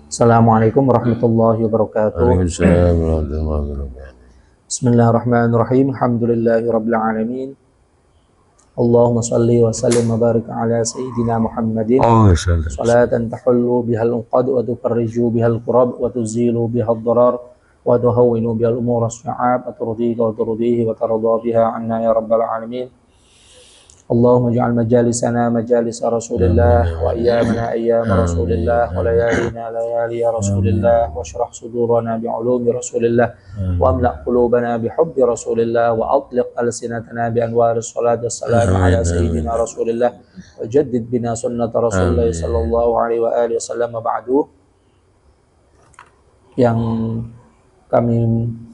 Assalamualaikum warahmatullahi wabarakatuh. Waalaikumsalam warahmatullahi wabarakatuh. Bismillahirrahmanirrahim. Alhamdulillahirabbil alamin. Allahumma shalli wa sallim wa barik ala sayyidina Muhammadin. Salatan tahullu bihal uqad wa tufarriju bihal qurab wa tuzilu bihal darar wa tuhawwinu bihal umur as-sa'ab wa turdika wa turdihi wa tarda biha anna ya rabbal alamin. Allahumma ja'al majalisana majalis Rasulillah wa ayyamana ayyam Rasulillah wa layalina layali Rasulillah wa syrah sudurana bi'ulumi Rasulillah wa amla' qulubana bihubbi Rasulillah wa atliq alsinatana bi anwaris salati wassalamu ala sayyidina Rasulillah wa jaddid bina sunnata Rasulullah sallallahu alaihi wa alihi wasallam. Ba'du. Yang kami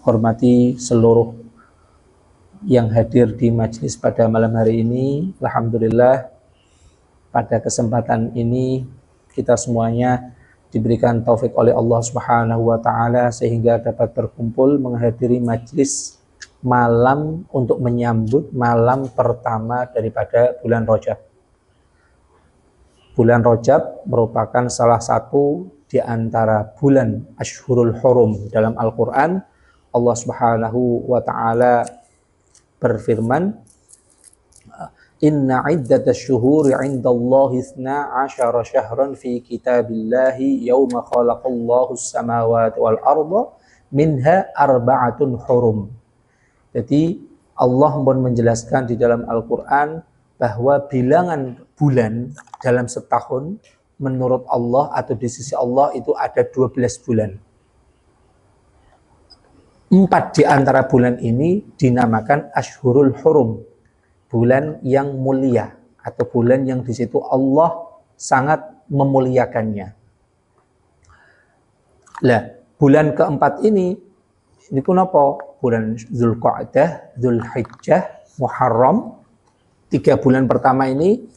hormati seluruh yang hadir di majelis pada malam hari ini, alhamdulillah pada kesempatan ini kita semuanya diberikan taufik oleh Allah Subhanahu wa taala sehingga dapat berkumpul menghadiri majelis malam untuk menyambut malam pertama daripada bulan Rajab. Bulan Rajab merupakan salah satu di antara bulan Ashhurul Hurum dalam Al-Qur'an. Allah Subhanahu wa taala berfirman, inna iddatash syuhuri 'indallahi 12 syahran fi kitabillahi yauma khalaqallahu as-samawati wal arda minha arba'atun hurum. Jadi Allah pun menjelaskan di dalam Al-Qur'an bahwa bilangan bulan dalam setahun menurut Allah atau di sisi Allah itu ada 12 bulan. 4 di antara bulan ini dinamakan Ashhurul Hurum, bulan yang mulia atau bulan yang di situ Allah sangat memuliakannya. Lah, bulan keempat ini pun apa? Bulan Dzulqa'dah, Dzulhijjah, Muharram. 3 bulan pertama ini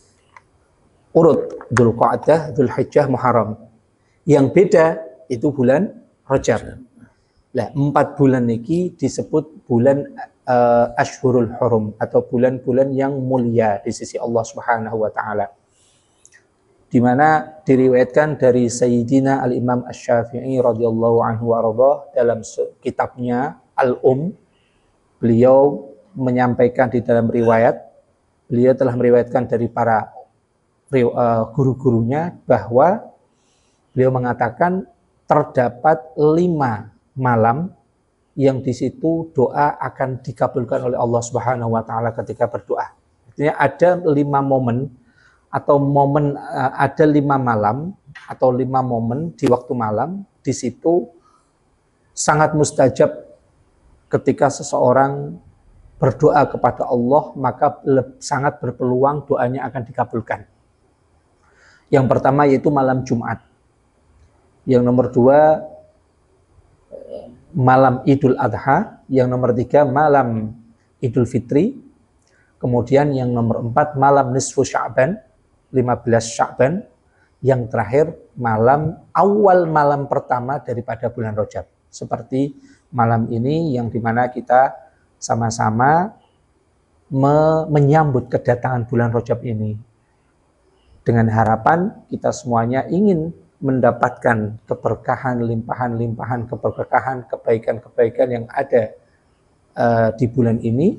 urut Dzulqa'dah, Dzulhijjah, Muharram. Yang beda itu bulan Rajab. Lah, 4 bulan ini disebut bulan Ashhurul Hurum atau bulan-bulan yang mulia di sisi Allah Subhanahu wa taala. Di mana diriwayatkan dari Sayyidina Al-Imam Asy-Syafi'i radhiyallahu anhu wa dalam kitabnya Al-Um, beliau menyampaikan di dalam riwayat, beliau telah meriwayatkan dari para guru-gurunya bahwa beliau mengatakan terdapat 5 malam yang di situ doa akan dikabulkan oleh Allah Subhanahu wa taala ketika berdoa. Artinya ada 5 momen atau ada 5 malam atau 5 momen di waktu malam di situ sangat mustajab ketika seseorang berdoa kepada Allah, maka sangat berpeluang doanya akan dikabulkan. Yang pertama yaitu malam Jumat. Yang nomor 2 malam Idul Adha, yang nomor 3 malam Idul Fitri, kemudian yang nomor 4 malam Nisfu Sya'ban, 15 Sya'ban, yang terakhir awal malam pertama daripada bulan Rajab. Seperti malam ini yang dimana kita sama-sama menyambut kedatangan bulan Rajab ini dengan harapan kita semuanya ingin mendapatkan keberkahan, limpahan-limpahan keberkahan, kebaikan-kebaikan yang ada di bulan ini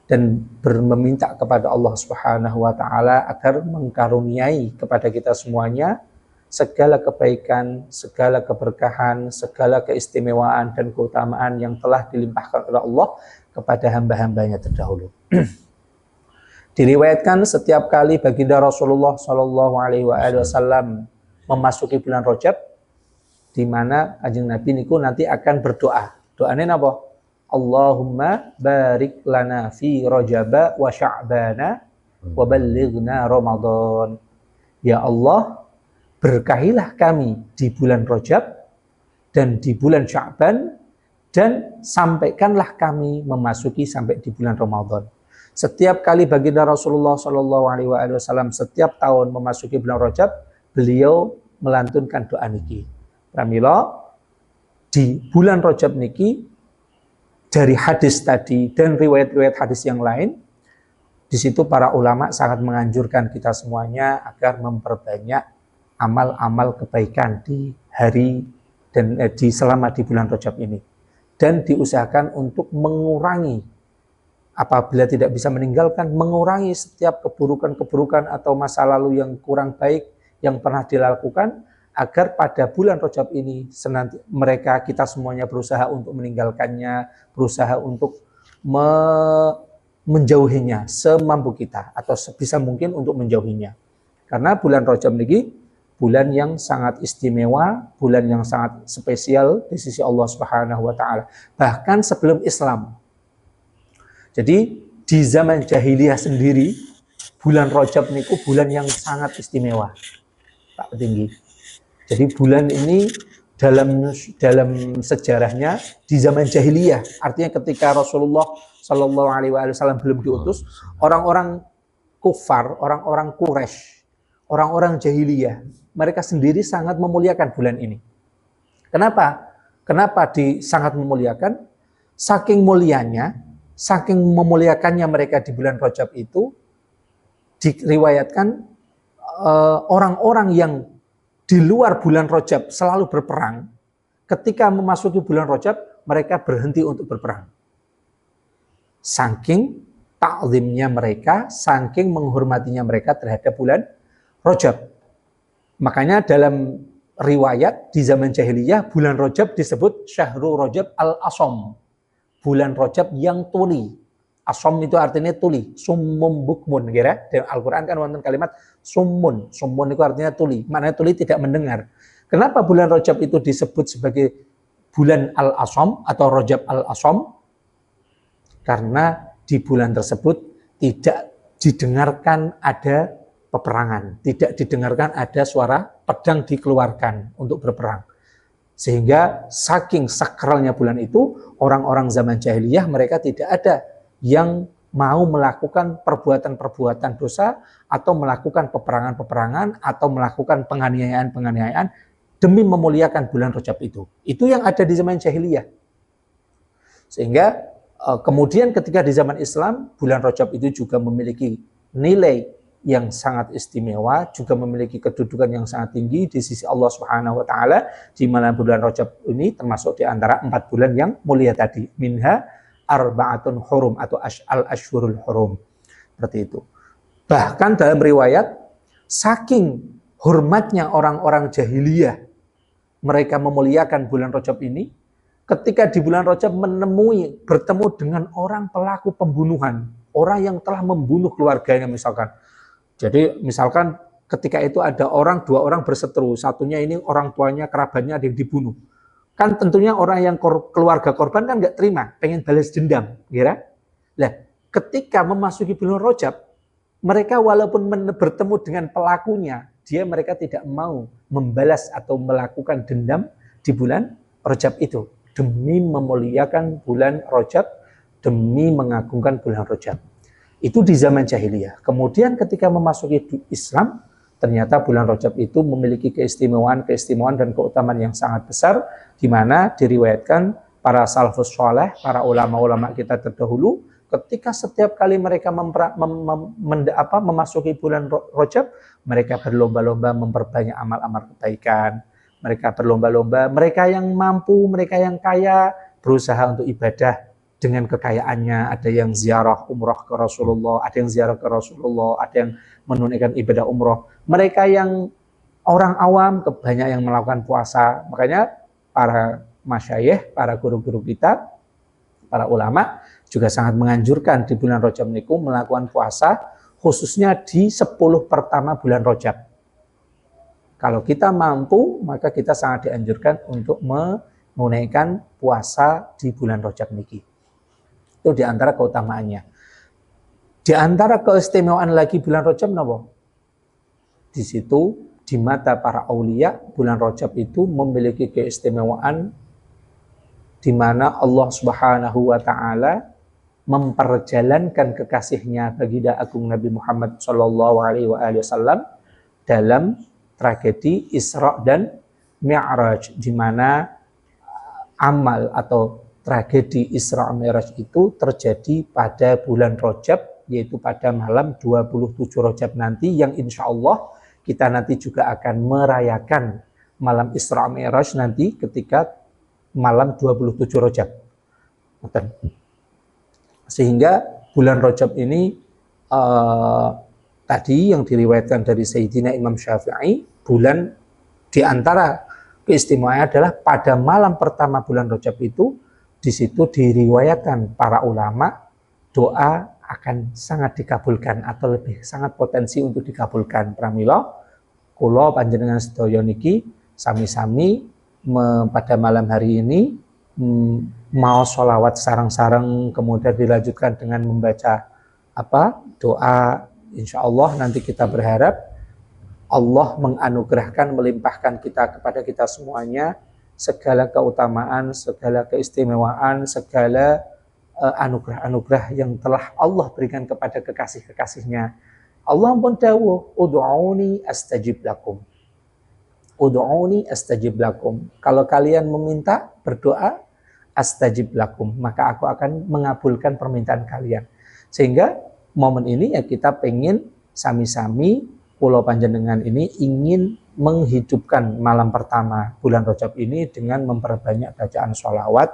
dan meminta kepada Allah Subhanahu wa taala agar mengkaruniai kepada kita semuanya segala kebaikan, segala keberkahan, segala keistimewaan dan keutamaan yang telah dilimpahkan oleh Allah kepada hamba-hambanya terdahulu. Diriwayatkan setiap kali baginda Rasulullah Shallallahu alaihi wasallam memasuki bulan Rajab, di mana Kanjeng Nabi niku nanti akan berdoa. Doanya apa? Allahumma barik lana fi Rajab wa Sya'bana wa ballighna Ramadan. Ya Allah, berkahilah kami di bulan Rajab dan di bulan Sya'ban dan sampaikanlah kami memasuki sampai di bulan Ramadan. Setiap kali baginda Rasulullah Shallallahu alaihi wasallam setiap tahun memasuki bulan Rajab, beliau melantunkan doa niki. Pramila di bulan Rajab niki dari hadis tadi dan riwayat-riwayat hadis yang lain, di situ para ulama sangat menganjurkan kita semuanya agar memperbanyak amal-amal kebaikan di hari dan selama di bulan Rajab ini, dan diusahakan untuk mengurangi, apabila tidak bisa meninggalkan, mengurangi setiap keburukan-keburukan atau masa lalu yang kurang baik yang pernah dilakukan, agar pada bulan Rajab ini kita semuanya berusaha untuk meninggalkannya, berusaha untuk menjauhinya semampu kita, atau sebisa mungkin untuk menjauhinya. Karena bulan Rajab ini bulan yang sangat istimewa, bulan yang sangat spesial di sisi Allah Subhanahu wa taala, bahkan sebelum Islam. Jadi di zaman jahiliyah sendiri, bulan Rajab niku bulan yang sangat istimewa, Pak Petinggi. Jadi bulan ini dalam sejarahnya di zaman jahiliyah, artinya ketika Rasulullah Shallallahu Alaihi Wasallam belum diutus, orang-orang kufar, orang-orang Quraisy, orang-orang jahiliyah, mereka sendiri sangat memuliakan bulan ini. Kenapa? Kenapa sangat memuliakan? Saking mulianya, saking memuliakannya mereka di bulan Rajab itu, diriwayatkan orang-orang yang di luar bulan Rajab selalu berperang, ketika memasuki bulan Rajab, mereka berhenti untuk berperang. Saking ta'zimnya mereka, saking menghormatinya mereka terhadap bulan Rajab. Makanya dalam riwayat di zaman jahiliyah, bulan Rajab disebut Syahrul Rajab al-Asham, bulan Rajab yang tuli. Asham itu artinya tuli, summum bukmun, kira. Di Al-Quran kan wonten kalimat summun. Summun itu artinya tuli, maknanya tuli tidak mendengar. Kenapa bulan Rajab itu disebut sebagai bulan Al-Asham atau Rajab Al-Asham? Karena di bulan tersebut tidak didengarkan ada peperangan, tidak didengarkan ada suara pedang dikeluarkan untuk berperang. Sehingga saking sakralnya bulan itu, orang-orang zaman jahiliyah mereka tidak ada yang mau melakukan perbuatan-perbuatan dosa atau melakukan peperangan-peperangan atau melakukan penganiayaan-penganiayaan demi memuliakan bulan Rajab itu. Itu yang ada di zaman jahiliyah. Sehingga kemudian ketika di zaman Islam, bulan Rajab itu juga memiliki nilai yang sangat istimewa, juga memiliki kedudukan yang sangat tinggi di sisi Allah Subhanahu wa taala, di mana bulan Rajab ini termasuk di antara 4 bulan yang mulia tadi. Minha arba'atun hurum atau al-ashhurul hurum. Seperti itu. Bahkan dalam riwayat, saking hormatnya orang-orang jahiliyah, mereka memuliakan bulan Rajab ini, ketika di bulan Rajab bertemu dengan orang pelaku pembunuhan, orang yang telah membunuh keluarganya misalkan. Jadi misalkan ketika itu ada 2 orang berseteru, satunya ini orang tuanya, kerabatnya ada yang dibunuh. Kan tentunya orang yang keluarga korban kan nggak terima, pengen balas dendam, kira. Nah, ketika memasuki bulan Rajab, mereka walaupun bertemu dengan pelakunya, mereka tidak mau membalas atau melakukan dendam di bulan Rajab itu, demi memuliakan bulan Rajab, demi mengagungkan bulan Rajab. Itu di zaman jahiliyah. Kemudian ketika memasuki Islam, ternyata bulan Rajab itu memiliki keistimewaan dan keutamaan yang sangat besar, di mana diriwayatkan para salafus saleh, para ulama-ulama kita terdahulu, ketika setiap kali mereka memasuki bulan Rajab, mereka berlomba-lomba memperbanyak amal-amal kebaikan. Mereka berlomba-lomba, mereka yang mampu, mereka yang kaya, berusaha untuk ibadah dengan kekayaannya. Ada yang ziarah umrah ke Rasulullah, ada yang ziarah ke Rasulullah, ada yang menunaikan ibadah umrah. Mereka yang orang awam, banyak yang melakukan puasa. Makanya para masyayikh, para guru-guru kita, para ulama juga sangat menganjurkan di bulan Rajab niku melakukan puasa, khususnya di 10 pertama bulan Rajab. Kalau kita mampu, maka kita sangat dianjurkan untuk menunaikan puasa di bulan Rajab niki. Itu di antara keutamaannya. Di antara keistimewaan lagi bulan Rajab napa? Di situ di mata para aulia, bulan Rajab itu memiliki keistimewaan di mana Allah Subhanahu wa taala memperjalankan kekasihnya baginda agung Nabi Muhammad sallallahu alaihi wasallam dalam tragedi Isra dan Mi'raj, di mana amal atau tragedi Isra Mi'raj itu terjadi pada bulan Rajab, yaitu pada malam 27 Rajab nanti, yang insya Allah kita nanti juga akan merayakan malam Isra Mi'raj nanti ketika malam 27 Rajab. Sehingga bulan Rajab ini tadi yang diriwayatkan dari Sayyidina Imam Syafi'i, bulan di antara keistimewaannya adalah pada malam pertama bulan Rajab itu, di situ diriwayatkan para ulama doa akan sangat dikabulkan atau lebih sangat potensi untuk dikabulkan. Pramila kula panjenengan sedaya niki sami-sami pada malam hari ini mau sholawat sareng-sareng, kemudian dilanjutkan dengan membaca doa. Insya Allah nanti kita berharap Allah menganugerahkan, melimpahkan kepada kita semuanya segala keutamaan, segala keistimewaan, segala anugerah-anugerah yang telah Allah berikan kepada kekasih-kekasihnya. Allah pun dawuh, ud'uni astajib lakum. Ud'uni astajib lakum. Kalau kalian meminta, berdoa, astajib lakum, maka aku akan mengabulkan permintaan kalian. Sehingga momen ini ya kita pengen sami-sami pulau panjenengan ini ingin menghidupkan malam pertama bulan Rajab ini dengan memperbanyak bacaan sholawat,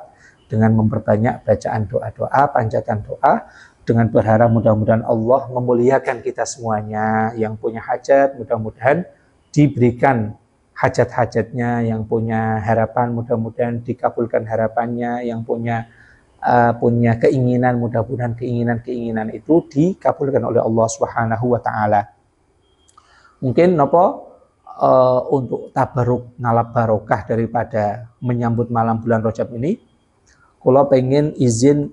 dengan memperbanyak bacaan doa-doa, panjatan doa, dengan berharap mudah-mudahan Allah memuliakan kita semuanya. Yang punya hajat mudah-mudahan diberikan hajat-hajatnya, yang punya harapan mudah-mudahan dikabulkan harapannya, yang punya keinginan mudah-mudahan keinginan-keinginan itu dikabulkan oleh Allah Subhanahu wa taala. Mungkin untuk tabaruk ngalap barokah daripada menyambut malam bulan Rajab ini, kula pengen izin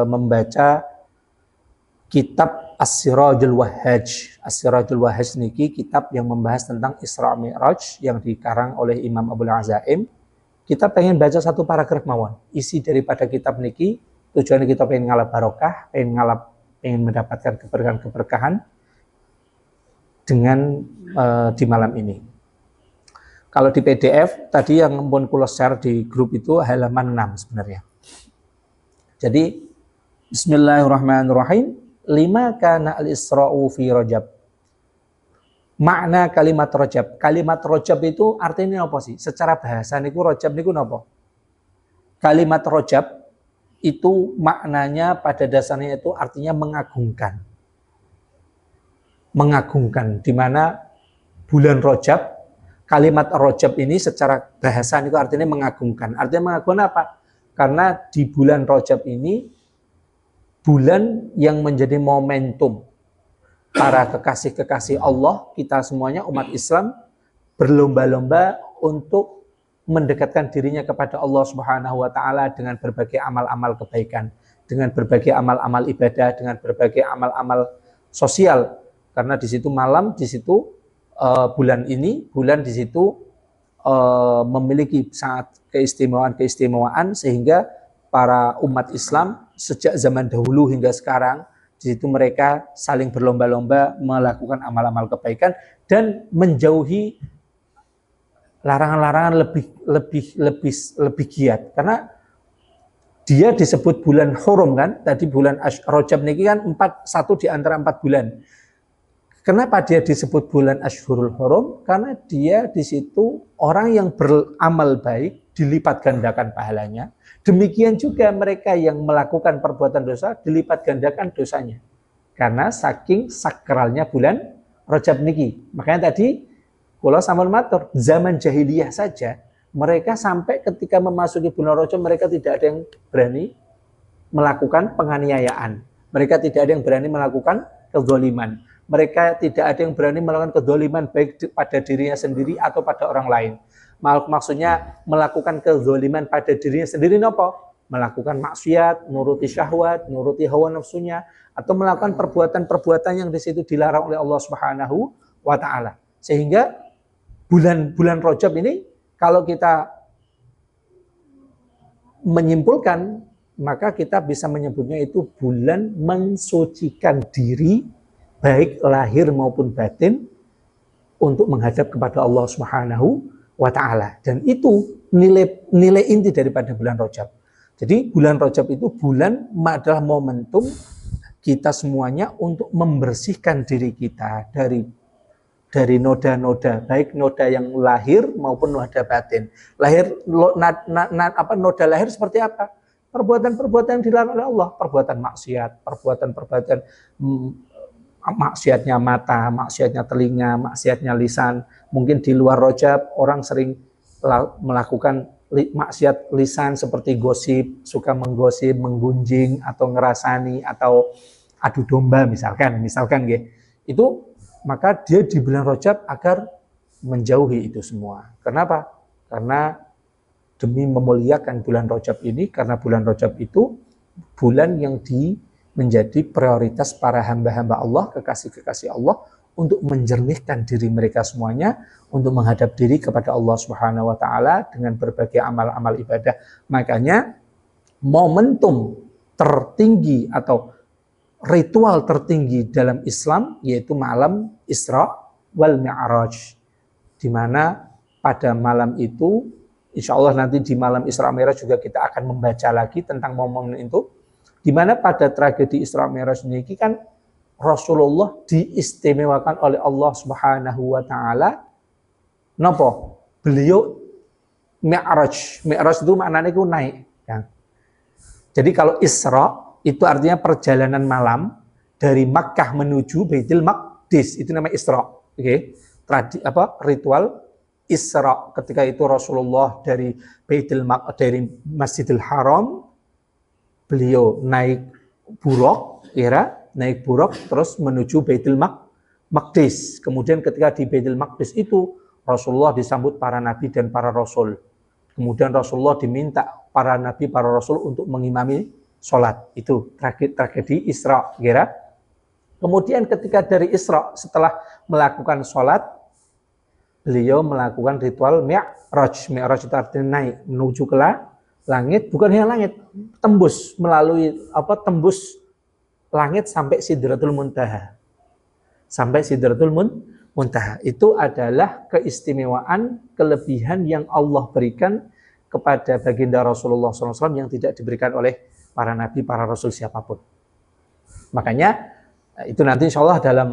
membaca kitab As-Sirajul Wahhaj. As-Sirajul Wahhaj niki kitab yang membahas tentang Isra Mi'raj yang dikarang oleh Imam Abul Azaim. Kita pengen baca satu paragraf mawon. Isi daripada kitab niki tujuannya kita pengen ngalap barokah, pengen mendapatkan keberkahan dengan di malam ini. Kalau di PDF tadi yang pun kula share di grup itu halaman 6 sebenarnya. Jadi bismillahirrahmanirrahim. Lima kana al-Isra'u fi Rajab. Makna kalimat Rajab. Kalimat Rajab itu artinya apa sih? Secara bahasa niku Rajab niku napa? Kalimat Rajab itu maknanya pada dasarnya itu artinya mengagungkan. Mengagungkan, di mana bulan Rajab, kalimat Rajab ini secara bahasa itu artinya mengagungkan. Artinya mengagungkan apa? Karena di bulan Rajab ini bulan yang menjadi momentum para kekasih-kekasih Allah, kita semuanya umat Islam berlomba-lomba untuk mendekatkan dirinya kepada Allah Subhanahu wa taala dengan berbagai amal-amal kebaikan, dengan berbagai amal-amal ibadah, dengan berbagai amal-amal sosial. Karena di situ malam, di situ bulan di situ memiliki sangat keistimewaan sehingga para umat Islam sejak zaman dahulu hingga sekarang di situ mereka saling berlomba-lomba melakukan amal-amal kebaikan dan menjauhi larangan-larangan lebih giat. Karena dia disebut bulan hurum kan, tadi bulan Rajab niki kan satu di antara 4 bulan. Kenapa dia disebut bulan Ashhurul Hurum? Karena dia di situ orang yang beramal baik dilipat gandakan pahalanya. Demikian juga mereka yang melakukan perbuatan dosa dilipat gandakan dosanya. Karena saking sakralnya bulan Rajab niki. Makanya tadi kula sampun matur, zaman jahiliyah saja mereka sampai ketika memasuki bulan Rajab mereka tidak ada yang berani melakukan penganiayaan. Mereka tidak ada yang berani melakukan kezaliman. Mereka tidak ada yang berani melakukan kezaliman baik pada dirinya sendiri atau pada orang lain. Maksudnya melakukan kezaliman pada dirinya sendiri nopo? Melakukan maksiat, nuruti syahwat, nuruti hawa nafsunya, atau melakukan perbuatan-perbuatan yang di situ dilarang oleh Allah Subhanahu wa taala. Sehingga bulan Rajab ini kalau kita menyimpulkan, maka kita bisa menyebutnya itu bulan mensucikan diri baik lahir maupun batin untuk menghadap kepada Allah Subhanahu wa taala. Dan itu nilai inti daripada bulan Rajab. Jadi bulan Rajab itu bulan adalah momentum kita semuanya untuk membersihkan diri kita dari noda-noda, baik noda yang lahir maupun noda batin. Noda lahir seperti apa? Perbuatan-perbuatan yang dilarang oleh Allah, perbuatan maksiat, perbuatan-perbuatan maksiatnya mata, maksiatnya telinga, maksiatnya lisan. Mungkin di luar rojab orang sering melakukan maksiat lisan seperti gosip, suka menggosip, menggunjing atau ngerasani atau adu domba misalkan gitu. Itu maka dia di bulan Rajab agar menjauhi itu semua. Kenapa? Karena demi memuliakan bulan Rajab ini, karena bulan Rajab itu bulan yang menjadi prioritas para hamba-hamba Allah, kekasih-kekasih Allah, untuk menjernihkan diri mereka semuanya, untuk menghadap diri kepada Allah Subhanahu wa Ta'ala dengan berbagai amal-amal ibadah. Makanya momentum tertinggi atau ritual tertinggi dalam Islam yaitu malam Isra wal Mi'raj, di mana pada malam itu, insya Allah nanti di malam Isra Mi'raj juga kita akan membaca lagi tentang momen itu, di mana pada tragedi Isra Mi'raj ini kan Rasulullah diistimewakan oleh Allah Subhanahu wa Ta'ala. Napa? Beliau Mi'raj. Mi'raj itu maknanya itu naik. Ya. Jadi kalau Isra itu artinya perjalanan malam dari Makkah menuju Baitul Maqdis, itu namanya Isra. Oke. Ritual Isra, ketika itu Rasulullah dari Masjidil Haram, beliau naik buraq, naik buraq terus menuju Baitul Maqdis. Kemudian ketika di Baitul Maqdis itu Rasulullah disambut para nabi dan para rasul. Kemudian Rasulullah diminta para nabi, para rasul untuk mengimami sholat. Itu tragedi Isra. Kemudian ketika dari Isra, setelah melakukan sholat, beliau melakukan ritual Mi'raj. Mi'raj itu artinya naik menuju ke langit, bukan hanya langit, tembus tembus langit sampai Sidratul Muntaha. Sampai Sidratul Muntaha. Itu adalah keistimewaan, kelebihan yang Allah berikan kepada baginda Rasulullah SAW yang tidak diberikan oleh para nabi, para rasul siapapun. Makanya itu nanti insya Allah dalam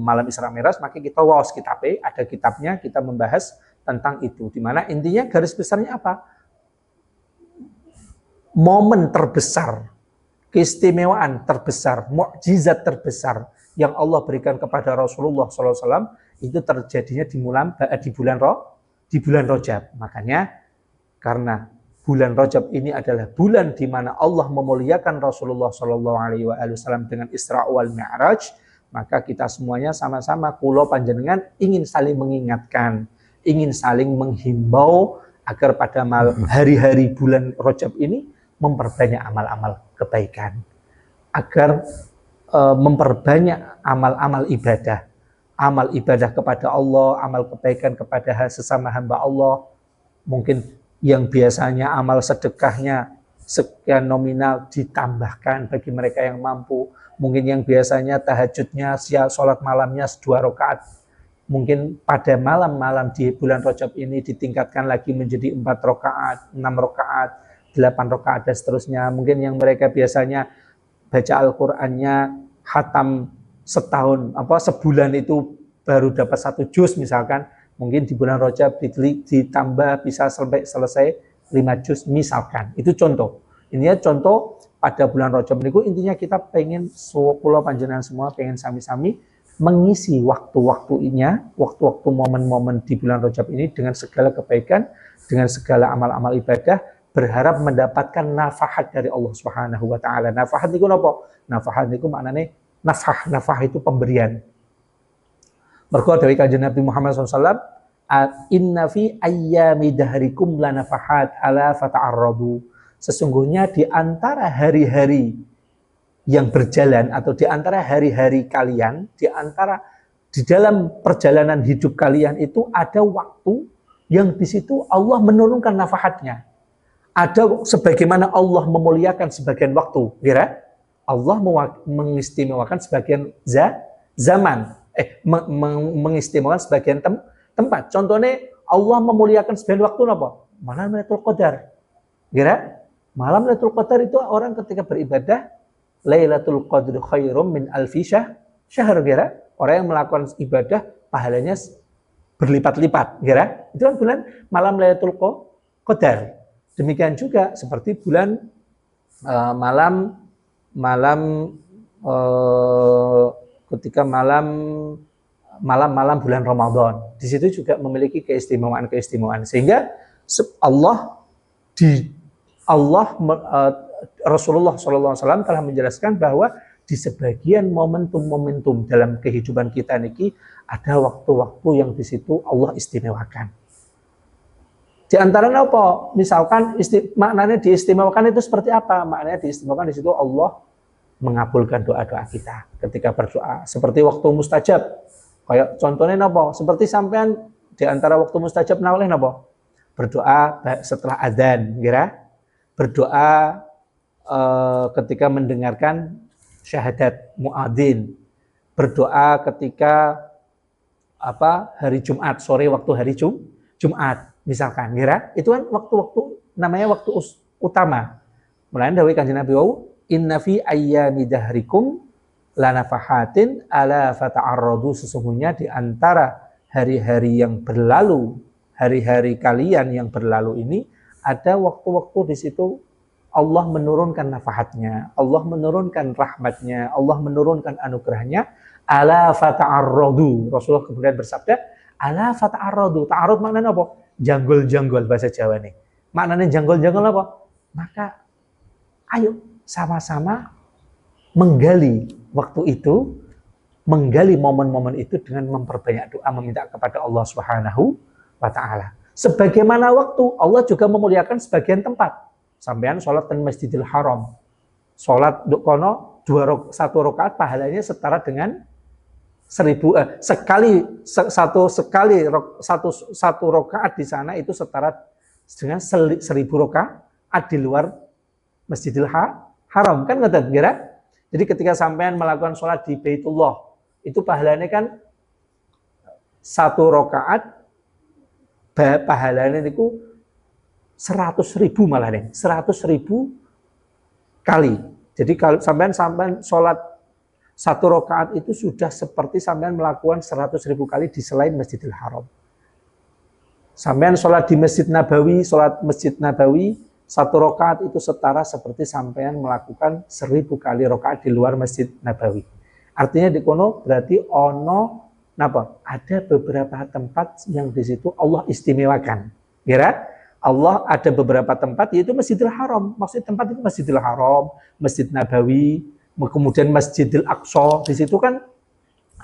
malam Isra Mi'raj, maka kita wawas kitabnya, ada kitabnya, kita membahas tentang itu. Dimana intinya garis besarnya apa? Momen terbesar, keistimewaan terbesar, mukjizat terbesar yang Allah berikan kepada Rasulullah SAW itu terjadinya di bulan Rajab. Makanya karena bulan Rajab ini adalah bulan di mana Allah memuliakan Rasulullah SAW dengan Isra wal Mi'raj, maka kita semuanya sama-sama kula panjenengan ingin saling mengingatkan, ingin saling menghimbau agar pada hari-hari bulan Rajab ini memperbanyak amal-amal kebaikan, agar memperbanyak amal-amal ibadah kepada Allah, amal kebaikan kepada sesama hamba Allah. Mungkin yang biasanya amal sedekahnya sekian nominal ditambahkan bagi mereka yang mampu. Mungkin yang biasanya tahajudnya, sholat malamnya 2 rakaat, mungkin pada malam-malam di bulan Rajab ini ditingkatkan lagi menjadi 4 rakaat, 6 rakaat, 8 rakaat dan seterusnya. Mungkin yang mereka biasanya baca Al-Qur'annya khatam sebulan itu baru dapat 1 juz misalkan, mungkin di bulan Rajab ditambah bisa sampai selesai 5 juz misalkan. Itu contoh. Ini contoh pada bulan Rajab niku, intinya kita pengen kula panjenengan semua pengen sami-sami mengisi waktu-waktunya, waktu-waktu momen-momen di bulan Rajab ini dengan segala kebaikan, dengan segala amal-amal ibadah, berharap mendapatkan nafahat dari Allah Subhanahu wa Ta'ala. Nafahat niku napa? Nafahat niku maknane nafah itu pemberian. Mergo dari Kanjeng Nabi Muhammad SAW, inna fi ayyami dahrikum la nafahat ala fata'arradu. Sesungguhnya di antara hari-hari yang berjalan atau di antara hari-hari kalian, di dalam perjalanan hidup kalian itu ada waktu yang di situ Allah menurunkan nafahatnya. Ada sebagaimana Allah memuliakan sebagian waktu, Allah mengistimewakan sebagian zaman, mengistimewakan sebagian tempat. Contohnya Allah memuliakan sebagian waktu apa? Malam Lailatul Qadar. Malam Lailatul Qadar itu orang ketika beribadah, Lailatul Qadri khairum min alfi syahr. Orang yang melakukan ibadah pahalanya berlipat-lipat, kira. Itu kan bulan malam Lailatul Qadar. Demikian juga seperti bulan ketika malam bulan Ramadan. Di situ juga memiliki keistimewaan. Sehingga Rasulullah SAW telah menjelaskan bahwa di sebagian momentum-momentum dalam kehidupan kita niki ada waktu-waktu yang di situ Allah istimewakan. Di antaranya apa? Misalkan maknanya diistimewakan itu seperti apa? Maknanya diistimewakan di situ Allah mengabulkan doa-doa kita ketika berdoa. Seperti waktu mustajab. Kayak contohnya apa? Seperti sampean di antara waktu mustajab nawalih apa? Berdoa setelah adzan, kira? Berdoa ketika mendengarkan syahadat muadzin, berdoa ketika hari Jumat, sore waktu hari Jumat misalkan, kira itu kan waktu-waktu namanya waktu utama. Mulanya dawuh Kanjeng Nabi wau, inna fi ayyami dahrikum lanafahatin ala fata'arradu, sesungguhnya di antara hari-hari yang berlalu, hari-hari kalian yang berlalu ini ada waktu-waktu di situ Allah menurunkan nafahatnya, Allah menurunkan rahmatnya, Allah menurunkan anugerahnya. Ala fata'arradu. Rasulullah kemudian bersabda, ala fata'arradu. Ta'arrud maknanya apa? Janggol-janggol bahasa Jawa nih. Maknanya janggol-janggol apa? Maka ayo sama-sama menggali waktu itu, menggali momen-momen itu dengan memperbanyak doa, meminta kepada Allah Subhanahu wa Ta'ala. Sebagaimana waktu Allah juga memuliakan sebagian tempat. Sampean sholat di Masjidil Haram, sholat kono satu rakaat pahalanya setara dengan satu rakaat di sana itu setara dengan 1000 rakaat di luar Masjidil Haram, kan nggak kira? Jadi ketika sampean melakukan sholat di Baitullah itu pahalanya kan satu rakaat pahalanya itu 100.000 malah nih, 100.000 kali. Jadi kalau sampean sholat satu rakaat itu sudah seperti sampean melakukan 100.000 kali di selain Masjidil Haram. Sampean sholat di Masjid Nabawi, satu rakaat itu setara seperti sampean melakukan 1000 kali rakaat di luar Masjid Nabawi. Artinya di kono berarti ada beberapa tempat yang di situ Allah istimewakan. Kira? Allah ada beberapa tempat, yaitu Masjidil Haram. Maksud tempat itu Masjidil Haram, Masjid Nabawi, kemudian Masjidil Aqsa. Di situ kan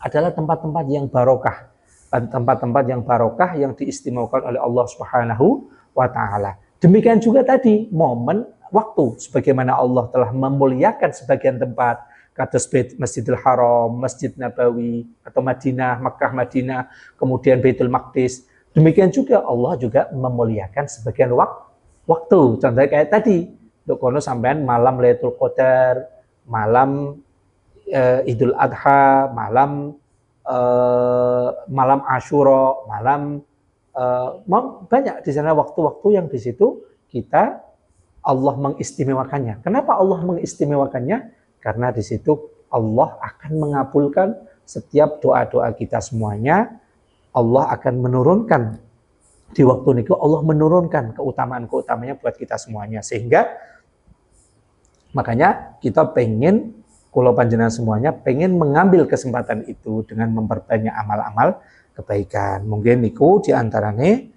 adalah tempat-tempat yang barokah. Tempat-tempat yang barokah yang diistimewakan oleh Allah Subhanahu wa Ta'ala. Demikian juga tadi, momen waktu. Sebagaimana Allah telah memuliakan sebagian tempat. Kados Masjidil Haram, Masjid Nabawi, atau Madinah, Makkah, Madinah, kemudian Baitul Maqdis. Demikian juga Allah juga memuliakan sebagian waktu. Contohnya kayak tadi, kono sampean malam Lailatul Qadar, malam Idul Adha, malam Asyura, banyak di sana waktu-waktu yang di situ kita Allah mengistimewakannya. Kenapa Allah mengistimewakannya? Karena di situ Allah akan mengabulkan setiap doa-doa kita semuanya. Allah akan menurunkan di waktu itu, Allah menurunkan keutamaan-keutamanya buat kita semuanya. Sehingga makanya kita pengen, kalau panjenengan semuanya pengen mengambil kesempatan itu dengan memperbanyak amal-amal kebaikan. Mungkin niku diantaranya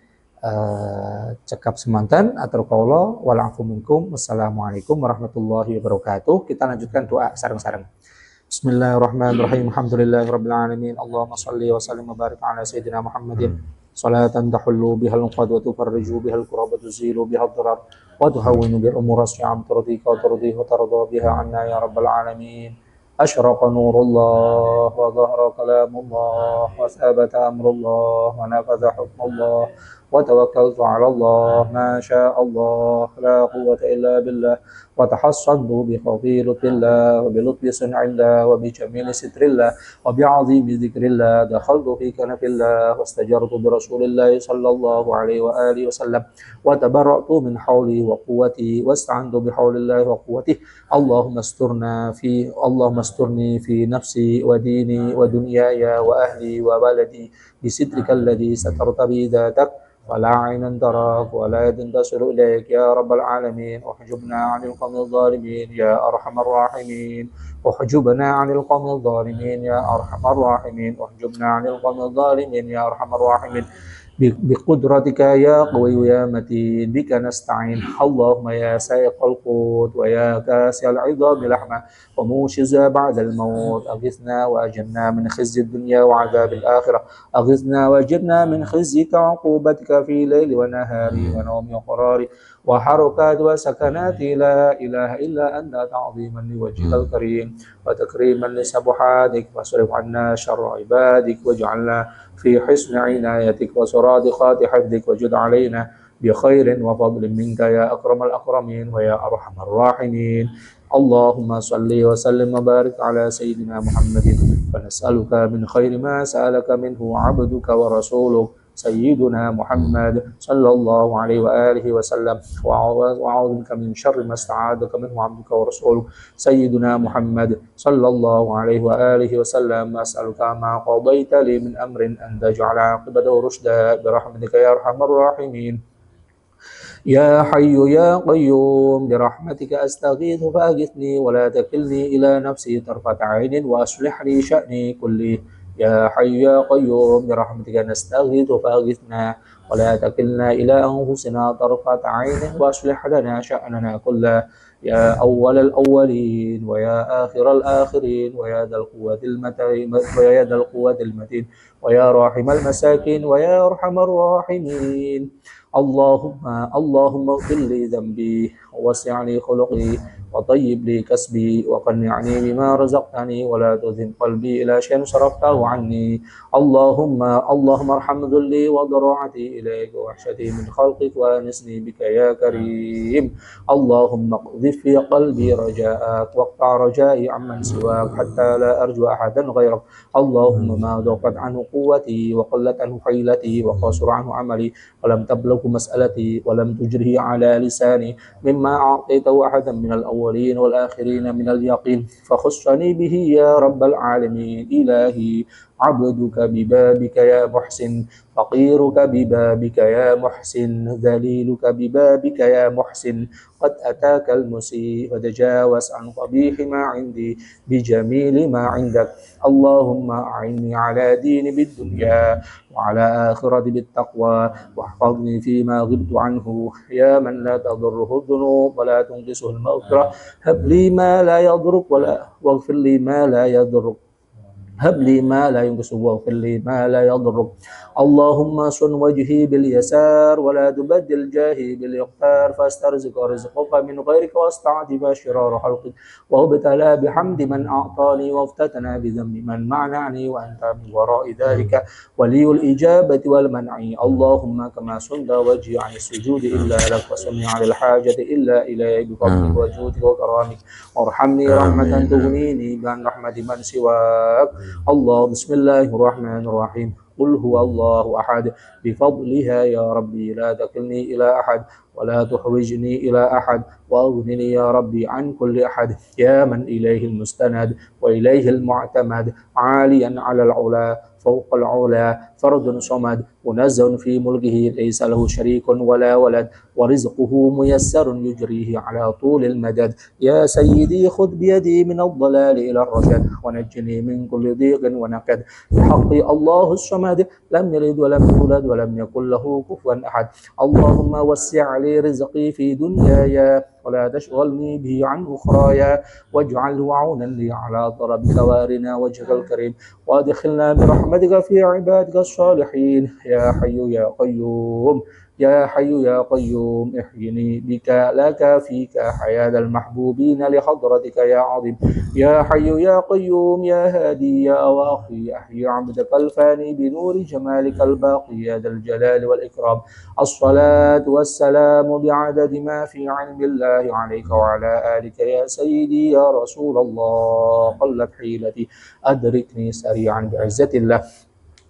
cekap semantan atau qaula wal afu minkum. Wassalamualaikum warahmatullahi wabarakatuh. Kita lanjutkan doa sareng-sareng. Bismillahirrahmanirrahim. Alhamdulillahirabbil alamin. Allahumma shalli wa sallim wa barik ala sayyidina Muhammadin. Salatan tahullu bihal qad wa tufarriju bihal kurab wa tuzilu bihal darar wa tuhawwinu bil umuri sya'am turdika wa turdihi wa tarda biha anna ya rabbal alamin. Asyraqa nurullah wa dhahara kalamullah wa sabata amrullah wa nafadha hukmullah وتوكلت على الله ما شاء الله لا قوة إلا بالله وتحصنت بخفي لطف الله وبلطف صنع الله وبجميل ستر الله وبعظيم ذكر الله دخلت في كنف الله واستجرت برسول الله صلى الله عليه وآله وسلم وتبرأت من حولي وقوتي واستعنت بحول الله وقوته اللهم استرني في نفسي وديني ودنياي وأهلي وولدي بسترك الذي سترت به ذاتك ولا عين تراك ولا يد تصل إليك يا رب العالمين احجبنا عن القوم الظالمين يا أرحم الراحمين احجبنا عن القوم الظالمين يا أرحم الراحمين احجبنا عن القوم الظالمين يا أرحم الراحمين بقدرتك يا قوي يا متين بك نستعين اللهم يا سائق القوت ويا كاسي العظام لحمة وموشز بعد الموت أغثنا وأجرنا من خزي الدنيا وعذاب الآخرة أغثنا وأجرنا من خزيك وعقوبتك في ليل ونهار ونوم وقرار وحركات وسكنات لا إله إلا أنت تعظيما لوجهك الكريم وتكريما لسبحانك واصرف عنا شر عبادك واجعلنا في حسن عنايتك وصرادقات حفظك وجد علينا بخير وفضل منك يا أكرم الأكرمين ويا أرحم الراحمين اللهم صل وسلم وبارك على سيدنا محمد ونسألك من خير ما سألك منه عبدك ورسولك سيدنا محمد صلى الله عليه وآله وسلم وأعوذ بك من شر ما استعاذك منه عبدك ورسولك سيدنا محمد صلى الله عليه وآله وسلم أسألك ما قضيت لي من أمر أن تجعل عاقبته رشدا برحمتك يا أرحم الراحمين يا حي يا قيوم برحمتك أستغيث فأغثني ولا تكلني إلى نفسي طرفة عين وأصلح لي شأني كله يا حي يا قيوم برحمتك نستغيث فأغثنا ولا تكلنا إلى أنفسنا طرفة عين وأصلح لنا شأننا كله يا أول الأولين ويا آخر الآخرين ويا ذا القوة المتين ويا راحم المساكين ويا أرحم الراحمين اللهم اغفر لي ذنبي ووسع لي خلقي وطيب لي كسبي وقنعني بما رزقتني ولا تذن قلبي إلى شيء صرفته عني اللهم ارحم ذلي وضراعتي إليك ووحشتي من خلقك وأنسني بك يا كريم اللهم اقذف في قلبي رجاءك واقطع رجائي عمن سواك حتى لا أرجو أحدا غيرك اللهم ما ضاقت عنه قوتي وقلت عنه حيلتي وقصر عنه عملي ولم تبلغ مسألتي ولم تجره على لساني مما أعطيته أحدا من الأولين والآخرين من اليقين فخصني به يا رب العالمين إلهي عبدك ببابك يا محسن فقيرك ببابك يا محسن ذليلك ببابك يا محسن قد أتاك المسيء وتجاوز عن قبيح ما عندي بجميل ما عندك اللهم أعني على ديني بالدنيا وعلى آخرة بالتقوى واحفظني فيما غبت عنه يا من لا تضره الذنوب ولا تنقصه المغفرة هب لي ما لا يضرك واغفر لي ما لا يضرك هب لي ما لا ينقص واغفر لي ما لا يضرك اللهم صن وجهي باليسار ولا تبدل جاهي باليقتار فاسترزق رزقك من غيرك واستعجب شرار خلقك وابتلى بحمد من أعطاني وافتتنا بذنب من منعني وأنت من وراء ذلك ولي الإجابة والمنع اللهم كما صنت وجهي عن السجود إلا لك وسمي عن الحاجة إلا إليك بفضلك وجودك وكرامك وارحمني رحمة تغنيني بأن رحمة من سواك الله بسم الله الرحمن الرحيم قل هو الله أحد بفضلها يا ربي لا تكلني إلى أحد ولا تحوجني إلى أحد وأغنني يا ربي عن كل أحد يا من إليه المستند وإليه المعتمد عاليا على العلا فوق العلا فرد صمد منزه في ملكه ليس له شريك ولا ولد ورزقه ميسر يجريه على طول المدد يا سيدي خذ بيدي من الضلال إلى الرشد ونجني من كل ضيق ونكد بحق الله الصمد لم يلد ولم يولد ولم يكن له كفوا أحد اللهم وسع لي رزقي في دنياي ولا تشغلني به عن أخرايا واجعله عونا لي على ضرب كوارنا وجهك الكريم وادخلنا برحمتك في عبادك الصالحين يا حي يا قيوم يا حي يا قيوم احيني بك لك فيك حياة المحبوبين لحضرتك يا عظيم يا حي يا قيوم يا هادي يا واقي أحيي عبدك الفاني بنور جمالك الباقي يا ذا الجلال والإكرام الصلاة والسلام بعدد ما في علم الله عليك وعلى آلك يا سيدي يا رسول الله قلت حيلتي أدركني سريعا بعزة الله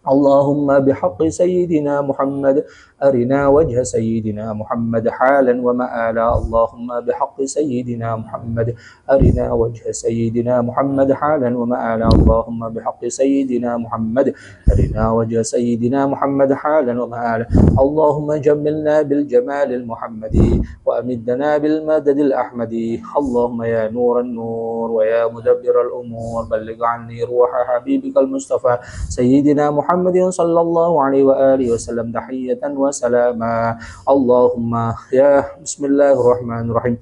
اللهم بحق سيدنا محمد أرنا وجه سيدنا محمد حالا ومآلا اللهم بحق سيدنا محمد أرنا وجه سيدنا محمد حالا ومآلا اللهم بحق سيدنا محمد أرنا وجه سيدنا محمد حالا ومآلا اللهم جملنا بالجمال المحمدي وأمدنا بالمدد الأحمدي اللهم يا نور النور ويا مدبر الأمور بلغ عني روح حبيبك المصطفى سيدنا محمد صلى الله عليه وآله وسلم تحية وسلاما اللهم يا بسم الله الرحمن الرحيم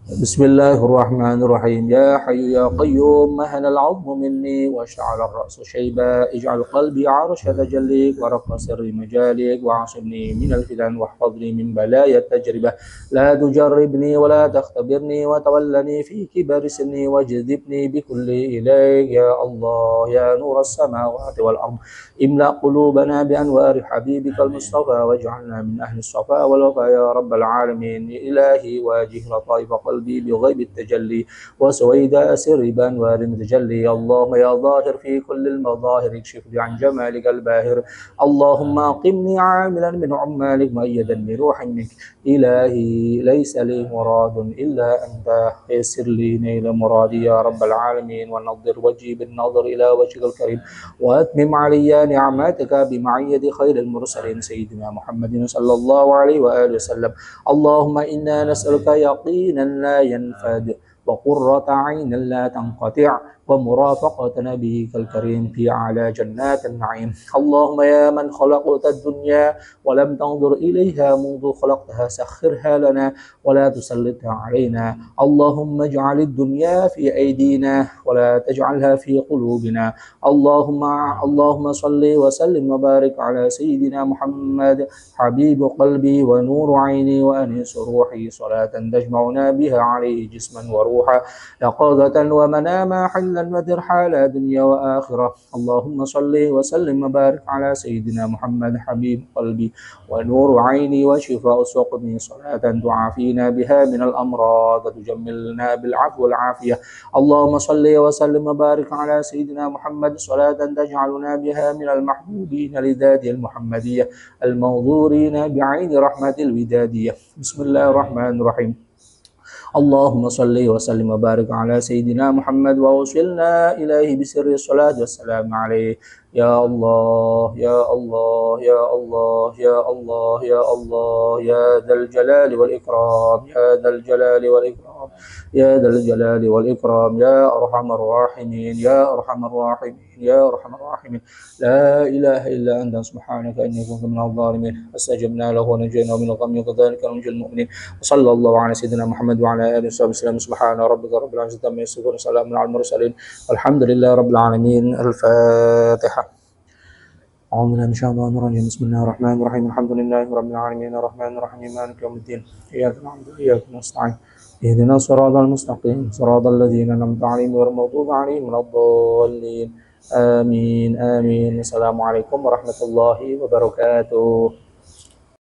بسم الله الرحمن الرحيم يا حي يا قيوم مهن العظم مني واشعل الرأس شيبا اجعل قلبي عرش تجليك ورق سر مجالك وعصمني من الفتن واحفظني من بلايا التجربة لا تجربني ولا تختبرني وتولني في كبر سني واجذبني بكل إليك يا الله يا نور السماوات والأرض املأ قلوبنا بأنوار حبيبك المصطفى واجعلنا من أهل الصفا والوفا يا رب العالمين إلهي واجه لطائف قلبي بغيب التجلي وسويد أسر بأنوار المتجلي اللهم يا ظاهر في كل المظاهر اكشف لي عن جمالك الباهر اللهم أقمني عاملا من عمالك مؤيدا بروح منك إلهي ليس لي مراد إلا أنت يسر لي نيل مرادي يا رب العالمين ونظر وجهي بالنظر إلى وجهك الكريم وأتمم علي نعمتك بمعية خير المرسلين سيدنا محمد صلى الله عليه وآله وسلم اللهم إنا نسألك يقينا لا ينفد وقرة عين لا تنقطع ومرافقة نبيك الكريم في أعلى جنات النعيم اللهم يا من خلقت الدنيا ولم تنظر إليها منذ خلقتها سخرها لنا ولا تسلطها علينا اللهم اجعل الدنيا في أيدينا ولا تجعلها في قلوبنا اللهم صل وسلم وبارك على سيدنا محمد حبيب قلبي ونور عيني وأنيس روحي صلاة تجمعنا بها عليه جسما وروحا يقظة ومناما حلا وترحالا دنيا وآخرة اللهم صل وسلم وبارك على سيدنا محمد حبيب قلبي ونور عيني وشفاء سقمي صلاة تعافينا بها من الأمراض وتجملنا بالعفو والعافية اللهم صل وسلم وبارك على سيدنا محمد صلاة تجعلنا بها من المحبوبين لذاته المحمدية المنظورين بعين رحمة الودادية بسم الله الرحمن الرحيم اللهم صل وسلم وبارك على سيدنا محمد ووصلنا إليه بسر الصلاة والسلام عليه يا الله يا الله يا الله يا الله يا الله يا ذا الجلال والإكرام يا ذا الجلال والإكرام يا ذا الجلال والإكرام يا أرحم الراحمين يا أرحم الراحمين يا أرحم الراحمين لا إله إلا أنت سبحانك إني كنت من الظالمين فاستجبنا له ونجيناه من الغم وكذلك ننجي المؤمنين وصلى الله على سيدنا محمد وعلى آله وصحبه وسلم سبحان ربك رب العزة عما يصفون وسلام على المرسلين والحمد لله رب العالمين الفاتحة أعوذ بالله من الشيطان الرجيم بسم الله الرحمن الرحيم الحمد لله رب العالمين الرحمن الرحيم مالك يوم الدين إياك نعبد وإياك نستعين اهدنا الصراط المستقيم صراط الذين أنعمت عليهم غير المغضوب عليهم ولا الضالين آمين آمين السلام عليكم ورحمة الله وبركاته.